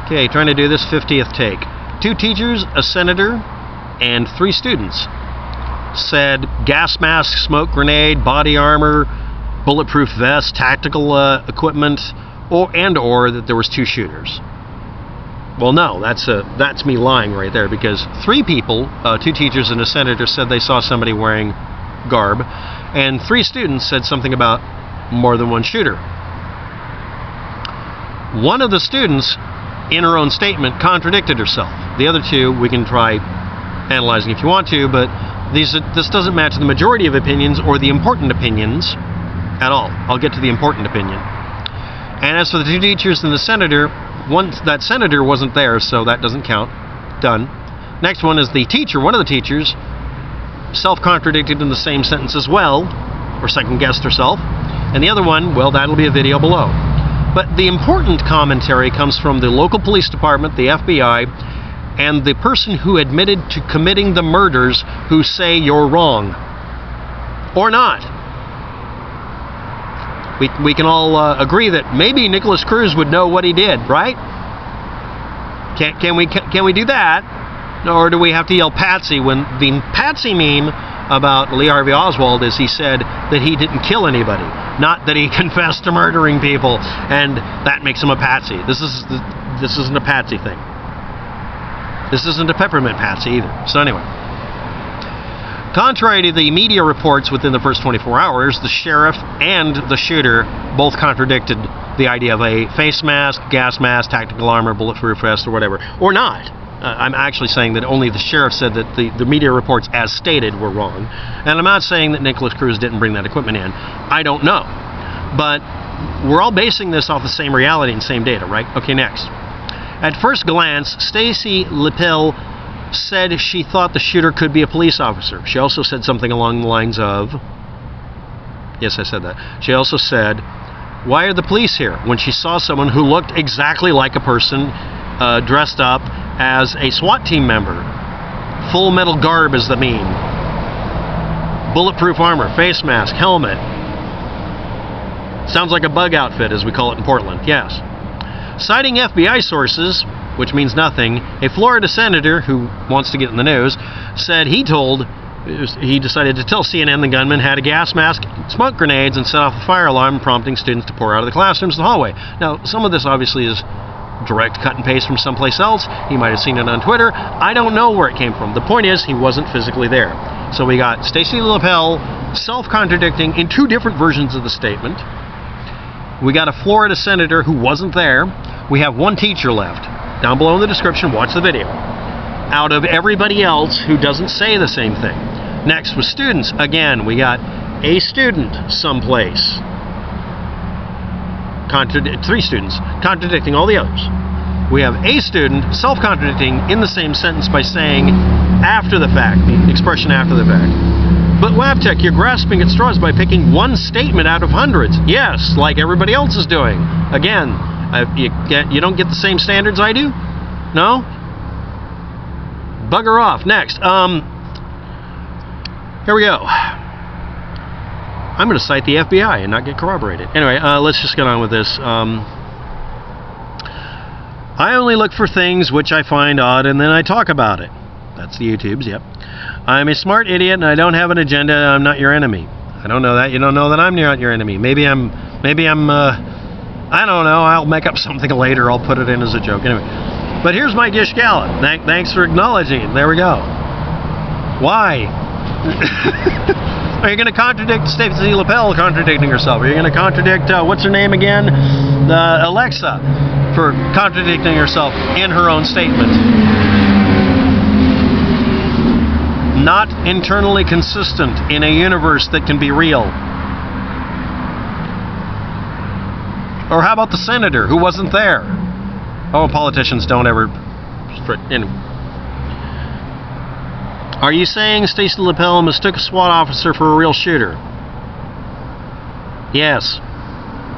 Okay, trying to do this 50th take. 2 teachers, a senator, and 3 students said gas mask, smoke grenade, body armor, bulletproof vest, tactical equipment, or that there was 2 shooters. Well, no, that's me lying right there, because 3 people, 2 teachers and a senator, said they saw somebody wearing garb, and 3 students said something about more than 1 shooter. One of the students, in her own statement, contradicted herself. The other 2, we can try analyzing if you want to, but this doesn't match the majority of opinions or the important opinions at all. I'll get to the important opinion. And as for the 2 teachers and the senator, that senator wasn't there, so that doesn't count. Done. Next one is the teacher. One of the teachers self-contradicted in the same sentence as well, or second-guessed herself. And the other one, well, that'll be a video below. But the important commentary comes from the local police department, the FBI, and the person who admitted to committing the murders, who say you're wrong. Or not. We can all agree that maybe Nicholas Cruz would know what he did, right? Can we do that? Or do we have to yell Patsy when the Patsy meme about Lee Harvey Oswald is he said that he didn't kill anybody, not that he confessed to murdering people, and that makes him a patsy. This isn't a patsy thing. This isn't a peppermint patsy either. So anyway, contrary to the media reports within the first 24 hours, the sheriff and the shooter both contradicted the idea of a face mask, gas mask, tactical armor, bulletproof vest, or whatever, or not. I'm actually saying that only the sheriff said that the media reports as stated were wrong. And I'm not saying that Nicholas Cruz didn't bring that equipment in. I don't know. But we're all basing this off the same reality and same data, right? Okay, next. At first glance, Stacy Lippel said she thought the shooter could be a police officer. She also said something along the lines of... Yes, I said that. She also said, "Why are the police here?" when she saw someone who looked exactly like a person dressed up as a SWAT team member. Full metal garb is the meme. Bulletproof armor, face mask, helmet. Sounds like a bug outfit, as we call it in Portland. Yes. Citing FBI sources, which means nothing, a Florida senator who wants to get in the news said he decided to tell CNN the gunman had a gas mask, smoke grenades, and set off a fire alarm, prompting students to pour out of the classrooms in the hallway. Now, some of this obviously is direct cut and paste from someplace else. He might have seen it on Twitter. I don't know where it came from. The point is, he wasn't physically there. So we got Stacy Lippel self-contradicting in 2 different versions of the statement. We got a Florida senator who wasn't there. We have 1 teacher left. Down below in the description, watch the video. Out of everybody else who doesn't say the same thing. Next, with students, again, we got a student someplace. 3 students contradicting all the others. We have a student self-contradicting in the same sentence by saying after the fact, the expression after the fact. But waptek, you're grasping at straws by picking 1 statement out of hundreds. Yes, like everybody else is doing. Again, you don't get the same standards I do? No? Bugger off. Next. Here we go. I'm going to cite the FBI and not get corroborated. Anyway, let's just get on with this. I only look for things which I find odd and then I talk about it. That's the YouTubes, yep. I'm a smart idiot and I don't have an agenda. I'm not your enemy. I don't know that. You don't know that I'm not your enemy. Maybe I'm, I don't know. I'll make up something later. I'll put it in as a joke. Anyway. But here's my gish gala. Thanks for acknowledging it. There we go. Why? Are you going to contradict Stacy Lippel contradicting herself? Are you going to contradict, what's her name again? Alexa, for contradicting herself in her own statement? Not internally consistent in a universe that can be real. Or how about the senator who wasn't there? Oh, politicians don't ever... Anyway. Are you saying Stacy Lippel mistook a SWAT officer for a real shooter? Yes.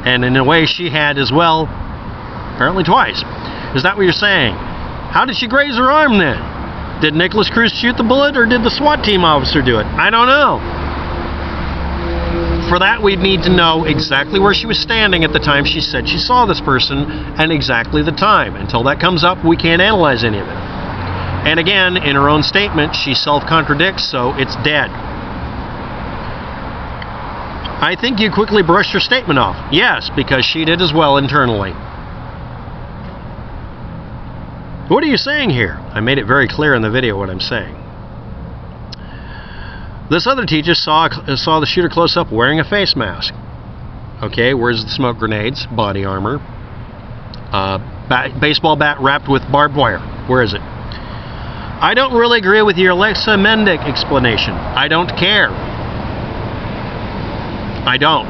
And in a way she had as well, apparently twice. Is that what you're saying? How did she graze her arm then? Did Nicholas Cruz shoot the bullet or did the SWAT team officer do it? I don't know. For that, we'd need to know exactly where she was standing at the time she said she saw this person and exactly the time. Until that comes up, we can't analyze any of it. And again, in her own statement, she self-contradicts, so it's dead. I think you quickly brushed your statement off. Yes, because she did as well internally. What are you saying here? I made it very clear in the video what I'm saying. This other teacher saw the shooter close up wearing a face mask. Okay, where's the smoke grenades? Body armor. Baseball bat wrapped with barbed wire. Where is it? I don't really agree with your Alexa Mendick explanation. I don't care. I don't.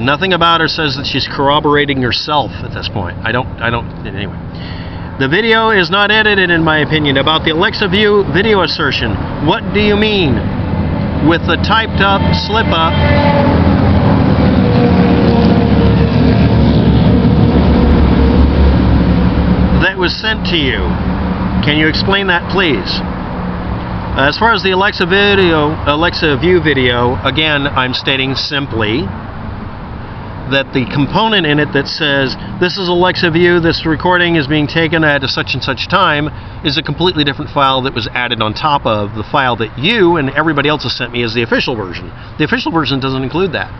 Nothing about her says that she's corroborating herself at this point. I don't, anyway. The video is not edited, in my opinion, about the Alexa View video assertion. What do you mean? With the typed up slip up that was sent to you. Can you explain that, please? As far as the Alexa View video, again, I'm stating simply that the component in it that says, this is Alexa View, this recording is being taken at a such and such time, is a completely different file that was added on top of the file that you and everybody else has sent me as the official version. The official version doesn't include that.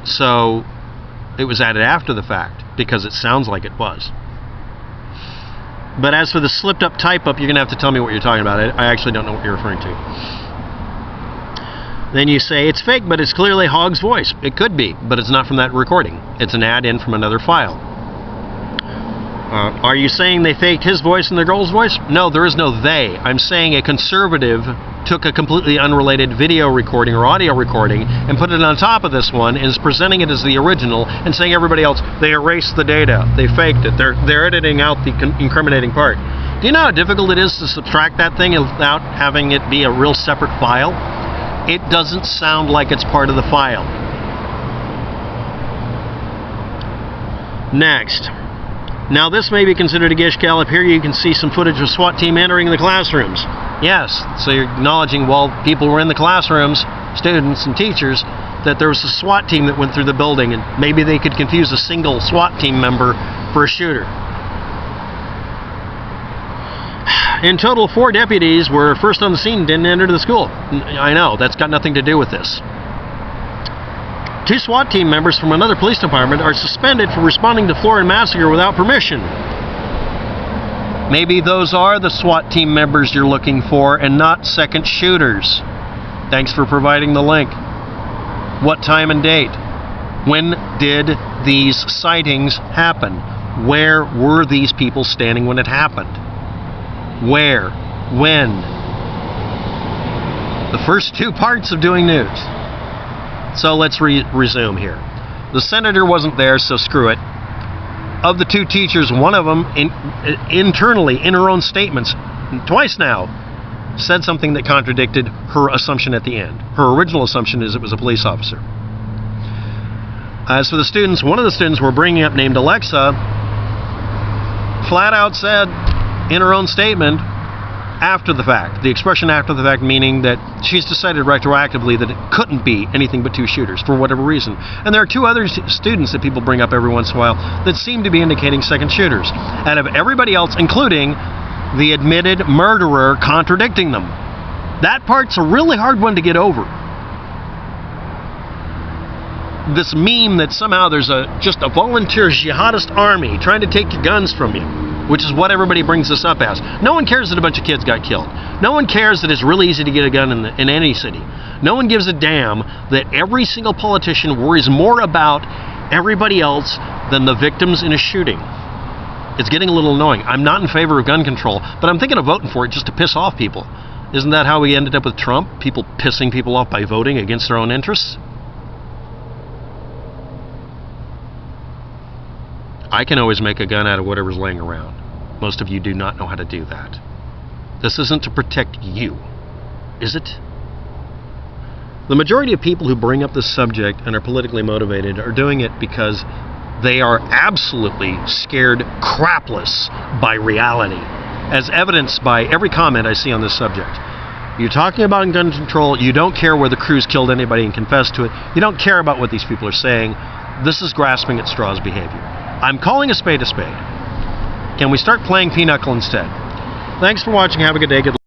So, it was added after the fact, because it sounds like it was. But as for the slipped up type up, you're going to have to tell me what you're talking about. I actually don't know what you're referring to. Then you say, it's fake, but it's clearly Hogg's voice. It could be, but it's not from that recording. It's an add-in from another file. Are you saying they faked his voice and the girl's voice? No, there is no they. I'm saying a conservative took a completely unrelated video recording or audio recording and put it on top of this one and is presenting it as the original and saying everybody else, they erased the data, they faked it, they're editing out the incriminating part. Do you know how difficult it is to subtract that thing without having it be a real separate file? It doesn't sound like it's part of the file. Next. Now this may be considered a gish gallop. Here you can see some footage of SWAT team entering the classrooms. Yes, so you're acknowledging while people were in the classrooms, students and teachers, that there was a SWAT team that went through the building and maybe they could confuse a single SWAT team member for a shooter. In total, 4 deputies were first on the scene and didn't enter the school. I know, that's got nothing to do with this. 2 SWAT team members from another police department are suspended for responding to Florida massacre without permission. Maybe those are the SWAT team members you're looking for and not second shooters. Thanks for providing the link. What time and date? When did these sightings happen? Where were these people standing when it happened? Where? When? The first 2 parts of doing news. So let's resume here. The senator wasn't there, so screw it. Of the 2 teachers, one of them internally, in her own statements, twice now, said something that contradicted her assumption at the end. Her original assumption is it was a police officer. As for the students, one of the students we're bringing up named Alexa flat out said in her own statement, after the fact. The expression after the fact meaning that she's decided retroactively that it couldn't be anything but 2 shooters for whatever reason. And there are 2 other students that people bring up every once in a while that seem to be indicating second shooters. Out of everybody else, including the admitted murderer contradicting them. That part's a really hard one to get over. This meme that somehow there's just a volunteer jihadist army trying to take your guns from you, which is what everybody brings this up as. No one cares that a bunch of kids got killed. No one cares that it's really easy to get a gun in any city. No one gives a damn that every single politician worries more about everybody else than the victims in a shooting. It's getting a little annoying. I'm not in favor of gun control, but I'm thinking of voting for it just to piss off people. Isn't that how we ended up with Trump? People pissing people off by voting against their own interests? I can always make a gun out of whatever's laying around. Most of you do not know how to do that. This isn't to protect you, is it? The majority of people who bring up this subject and are politically motivated are doing it because they are absolutely scared crapless by reality, as evidenced by every comment I see on this subject. You're talking about gun control. You don't care whether Cruz killed anybody and confessed to it. You don't care about what these people are saying. This is grasping at straws behavior. I'm calling a spade a spade. Can we start playing pinochle instead? Thanks for watching. Have a good day. Good